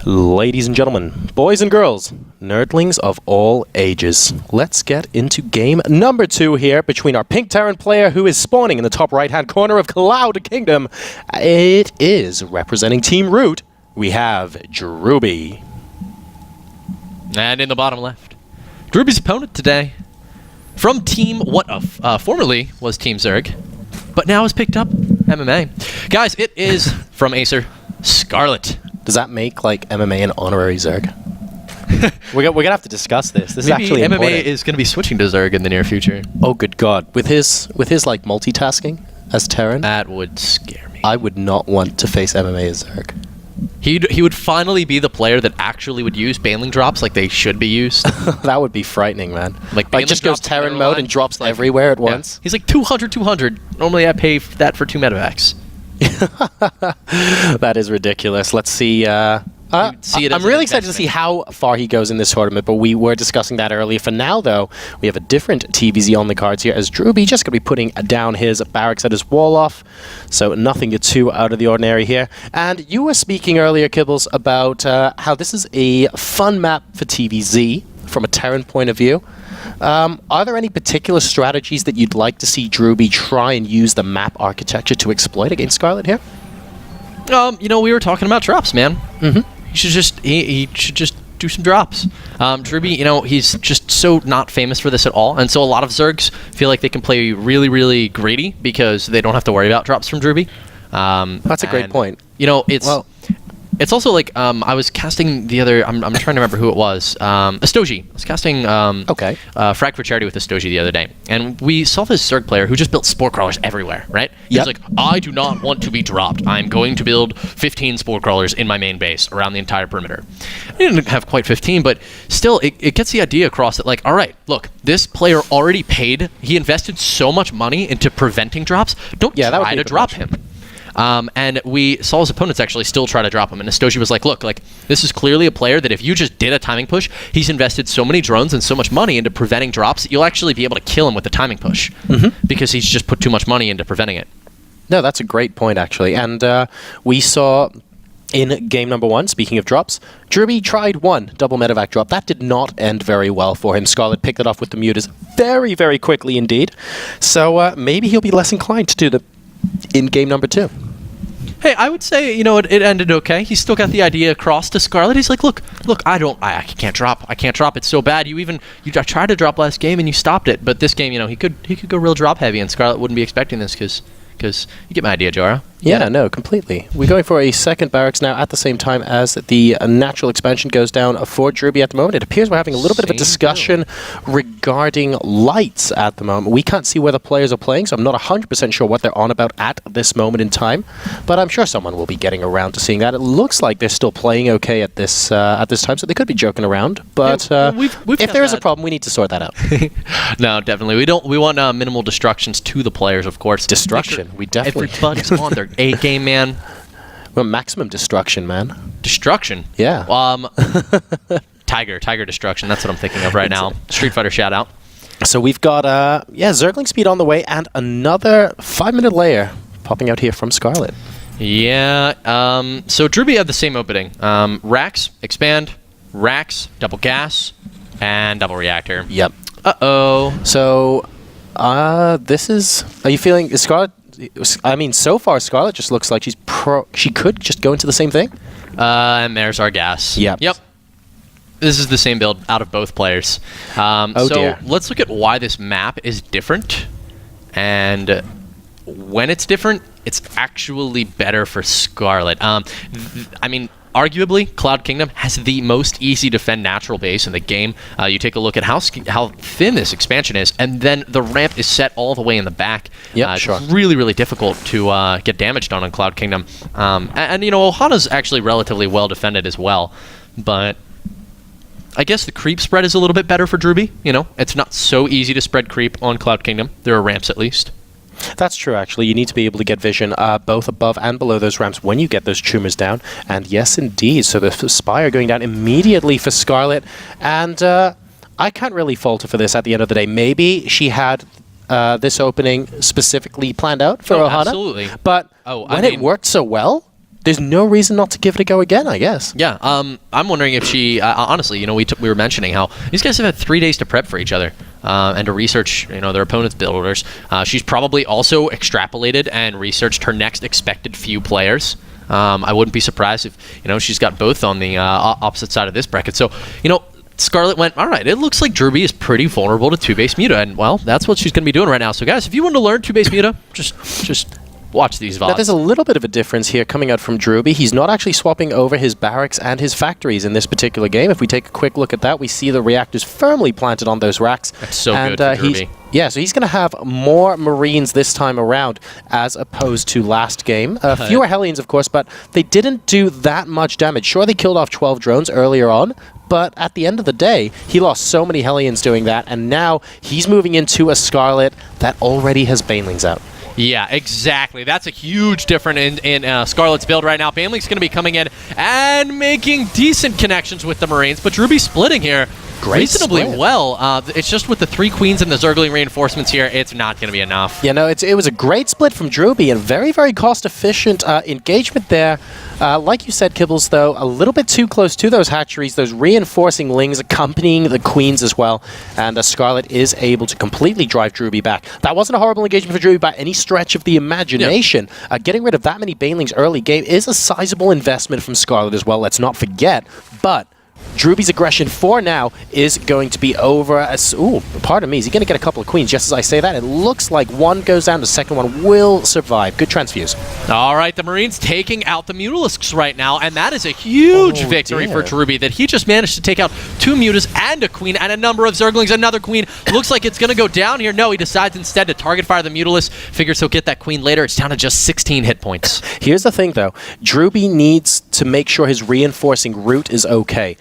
Ladies and gentlemen, boys and girls, nerdlings of all ages, let's get into game number 2 here between our Pink Terran player who is spawning in the top right-hand corner of Cloud Kingdom. It is representing Team Root. We have Drewbie. And in the bottom left, Drewbie's opponent today from Team what formerly was Team ZvT, but now has picked up MMA. Guys, it is from Acer, Scarlett. Does that make like MMA an honorary ZvT? we're gonna have to discuss this. This Maybe is actually MMA important. is going to be switching to ZvT in the near future. Oh, good God! With his like multitasking as Terran, That would scare me. I would not want to face MMA as ZvT. He would finally be the player that actually would use baneling drops like they should be used. That would be frightening, man. Like just goes Terran mode and drops everywhere at once. He's like 200. Normally I pay that for 2 medevacs. That is ridiculous. Let's see. I'm really excited to see how far he goes in this tournament, but we were discussing that earlier. For now, though, we have a different TvZ on the cards here, as Drewbie just going to be putting down his barracks at his wall off, so nothing too out of the ordinary here. And you were speaking earlier, Kibbles, about how this is a fun map for TvZ from a Terran point of view. Are there any particular strategies that you'd like to see Drewbie try and use the map architecture to exploit against Scarlett here? You know, we were talking about drops, man. Mm-hmm. He should just do some drops. Drewbie, you know, he's just so not famous for this at all, and so a lot of ZerGs feel like they can play really, really greedy because they don't have to worry about drops from Drewbie. That's a great point. You know, it's also like I was casting the other. I'm trying to remember who it was. SC2. I was casting Frag for Charity with SC2 the other day, and we saw this ZerG player who just built spore crawlers everywhere. Right? He's like, I do not want to be dropped. I'm going to build 15 spore crawlers in my main base around the entire perimeter. He didn't have quite 15, but still, it gets the idea across that, like, all right, look, this player already paid. He invested so much money into preventing drops. Don't try to drop him. And we saw his opponents actually still try to drop him. And SC2 was like, look, this is clearly a player that if you just did a timing push, he's invested so many drones and so much money into preventing drops that you'll actually be able to kill him with the timing push. Mm-hmm. Because he's just put too much money into preventing it. No, that's a great point, actually. And we saw in game number 1, speaking of drops, Drewbie tried one double medevac drop. That did not end very well for him. Scarlett picked it off with the mutas very, very quickly indeed. So maybe he'll be less inclined to do the in game number 2. Hey, I would say, you know, it ended okay. He still got the idea across to Scarlett. He's like, look, I can't drop. It's so bad. You tried to drop last game and you stopped it. But this game, you know, he could go real drop heavy, and Scarlett wouldn't be expecting this because you get my idea, Jora. Yeah, no, completely. We're going for a second barracks now at the same time as the natural expansion goes down for Drewbie at the moment. It appears we're having a little bit of a discussion regarding lights at the moment. We can't see where the players are playing, so I'm not 100% sure what they're on about at this moment in time, but I'm sure someone will be getting around to seeing that. It looks like they're still playing okay at this time, so they could be joking around, but if there is a problem, we need to sort that out. No, definitely. We want minimal destructions to the players, of course. Destruction. We definitely... Everybody's on their A-game, man. Well, maximum destruction, man. Destruction? Yeah. Tiger destruction. That's what I'm thinking of right now. Street Fighter shout out. So we've got Zergling speed on the way and another 5-minute layer popping out here from Scarlett. Yeah. So Drewbie had the same opening. Racks, expand, racks, double gas, and double reactor. Yep. Uh-oh. So this is... Are you feeling... Is Scarlett... I mean, so far, Scarlett just looks like she could just go into the same thing. And there's our gas. Yep. This is the same build out of both players. Dear. Let's look at why this map is different. And when it's different, it's actually better for Scarlett. I mean... Arguably, Cloud Kingdom has the most easy to defend natural base in the game. You take a look at how thin this expansion is, and then the ramp is set all the way in the back. Yeah, sure. It's really, really difficult to get damage done on Cloud Kingdom. And you know, Ohana's actually relatively well defended as well. But I guess the creep spread is a little bit better for Drewbie. You know, it's not so easy to spread creep on Cloud Kingdom. There are ramps at least. That's true, actually. You need to be able to get vision both above and below those ramps when you get those tumors down. And yes, indeed. So the Spire going down immediately for Scarlett. And I can't really fault her for this at the end of the day. Maybe she had this opening specifically planned out for Ohana. Absolutely. But when it worked so well, there's no reason not to give it a go again, I guess. Yeah, I'm wondering if she, honestly, you know, we were mentioning how these guys have had 3 days to prep for each other and to research, you know, their opponent's builders. She's probably also extrapolated and researched her next expected few players. I wouldn't be surprised if, you know, she's got both on the opposite side of this bracket. So, you know, Scarlett went, all right, it looks like Drewbie is pretty vulnerable to 2-base Muta, and, well, that's what she's going to be doing right now. So, guys, if you want to learn 2-base Muta, just watch these VODs. Now, there's a little bit of a difference here coming out from Drewbie. He's not actually swapping over his barracks and his factories in this particular game. If we take a quick look at that, we see the reactors firmly planted on those racks. That's so good for Drewbie. Yeah, so he's going to have more Marines this time around as opposed to last game. Fewer Hellions, of course, but they didn't do that much damage. Sure, they killed off 12 drones earlier on, but at the end of the day, he lost so many Hellions doing that, and now he's moving into a Scarlett that already has Banelings out. Yeah, exactly. That's a huge difference in Scarlett's build right now. Baneling's going to be coming in and making decent connections with the Marines, but Drewbie splitting here reasonably well. It's just with the 3 queens and the Zergling reinforcements here, it's not going to be enough. Yeah, no, it was a great split from Drewbie and very, very cost-efficient engagement there. Like you said, Kibbles, though, a little bit too close to those hatcheries, those reinforcing lings accompanying the queens as well, and Scarlett is able to completely drive Drewbie back. That wasn't a horrible engagement for Drewbie by any stretch of the imagination. Yeah. Getting rid of that many Banelings early game is a sizable investment from Scarlett as well, let's not forget, but Drewbie's aggression for now is going to be over. Ooh, pardon me. Is he going to get a couple of queens? Just as I say that, it looks like one goes down. The second one will survive. Good transfuse. All right, the Marines taking out the Mutalisks right now, and that is a huge victory for Drewbie, that he just managed to take out 2 Mutas and a queen and a number of Zerglings. Another queen. Looks like it's going to go down here. No, he decides instead to target fire the Mutalisk. Figures he'll get that queen later. It's down to just 16 hit points. Here's the thing, though. Drewbie needs to make sure his reinforcing route is okay.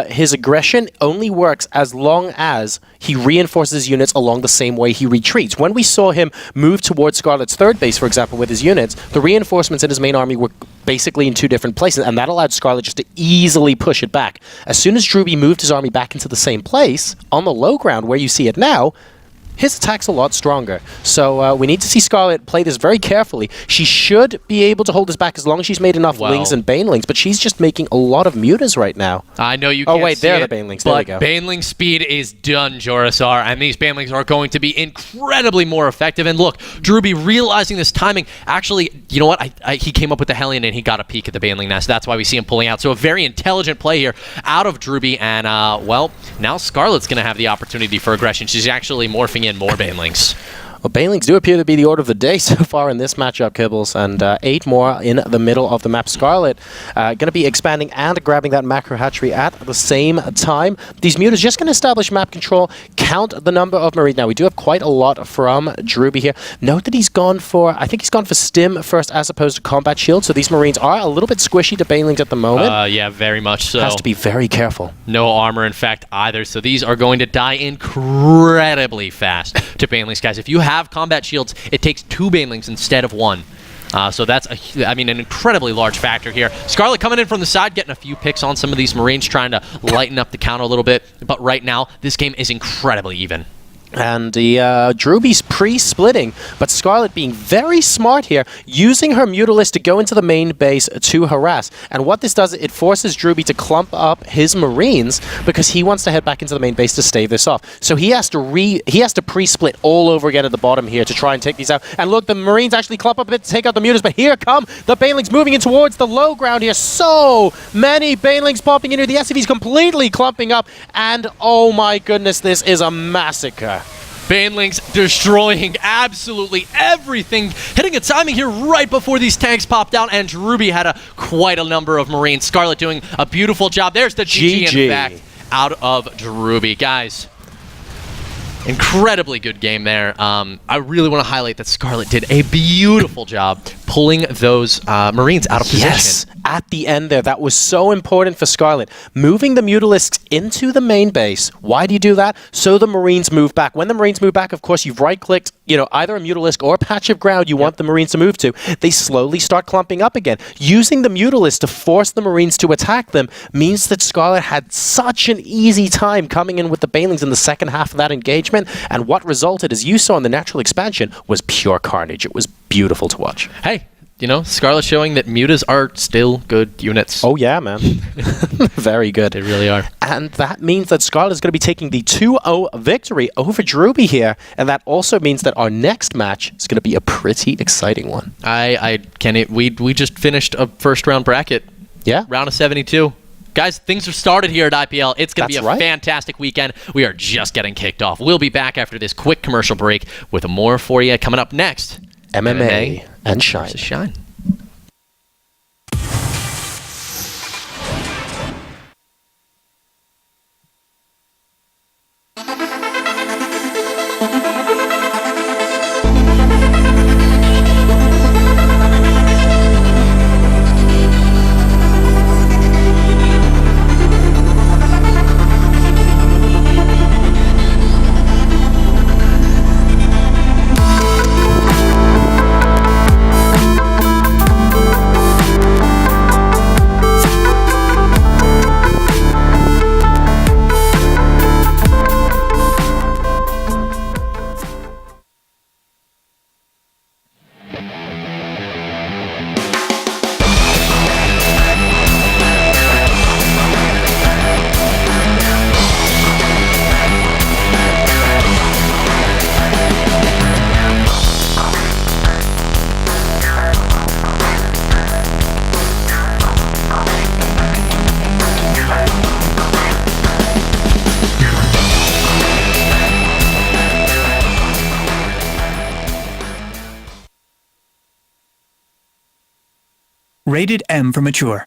His aggression only works as long as he reinforces units along the same way he retreats. When we saw him move towards Scarlett's 3rd base, for example, with his units, the reinforcements in his main army were basically in 2 different places, and that allowed Scarlett just to easily push it back. As soon as Drewbie moved his army back into the same place, on the low ground where you see it now, his attack's a lot stronger. So we need to see Scarlett play this very carefully. She should be able to hold this back as long as she's made enough Lings and Banelings, but she's just making a lot of Mutas right now. I know you can't see it. Oh wait, they're the Banelings. There we go. Baneling speed is done, Jorisar, and these Banelings are going to be incredibly more effective. And look, Drewbie realizing this timing, actually, you know what? He came up with the Hellion and he got a peek at the Baneling nest. That's why we see him pulling out. So a very intelligent play here out of Drewbie, and well, now Scarlett's going to have the opportunity for aggression. She's actually morphing in more Banelings. Well, Banelings do appear to be the order of the day so far in this matchup, Kibbles, and 8 more in the middle of the map. Scarlett going to be expanding and grabbing that macro hatchery at the same time. These Mutas just going to establish map control, count the number of Marines. Now, we do have quite a lot from Drewbie here. Note that he's gone for, I think he's gone for Stim first as opposed to Combat Shield, so these Marines are a little bit squishy to Banelings at the moment. Yeah, very much so. Has to be very careful. No armor, in fact, either, so these are going to die incredibly fast to Banelings, guys. If you have combat shields, it takes 2 Banelings instead of 1. So that's, an incredibly large factor here. Scarlett coming in from the side, getting a few picks on some of these Marines, trying to lighten up the count a little bit. But right now, this game is incredibly even. And the Drewbie's pre-splitting, but Scarlett being very smart here, using her Mutalist to go into the main base to harass. And what this does, it forces Drewbie to clump up his Marines because he wants to head back into the main base to stave this off. So he has to pre-split all over again at the bottom here to try and take these out. And look, the Marines actually clump up a bit to take out the Mutas, but here come the Banelings moving in towards the low ground here. So many Banelings popping in here. The SCV's completely clumping up, and oh my goodness, this is a massacre. Banelings destroying absolutely everything, hitting a timing here right before these tanks popped down, and Drewbie had quite a number of Marines. Scarlett doing a beautiful job. There's the GG, in fact, out of Drewbie. Guys, incredibly good game there. I really want to highlight that Scarlett did a beautiful job pulling those Marines out of position. Yes, at the end there. That was so important for Scarlett. Moving the Mutalisks into the main base. Why do you do that? So the Marines move back. When the Marines move back, of course, you've right-clicked, either a Mutalisk or a patch of ground you want the Marines to move to. They slowly start clumping up again. Using the Mutalist to force the Marines to attack them means that Scarlett had such an easy time coming in with the Banelings in the second half of that engagement, and what resulted, as you saw in the natural expansion, was pure carnage. It was beautiful to watch. Hey, you know, Scarlett showing that mutas are still good units. Oh, yeah, man. Very good. They really are. And that means that Scarlett is going to be taking the 2-0 victory over Drewbie here. And that also means that our next match is going to be a pretty exciting one. We just finished a first-round bracket. Yeah. Round of 72. Guys, things have started here at IPL. It's going to be a fantastic weekend. We are just getting kicked off. We'll be back after this quick commercial break with more for you coming up next. MMA and Shine. Shine. Rated M for mature.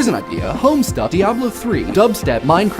Here's an idea: home stuff, Diablo 3, dubstep, Minecraft.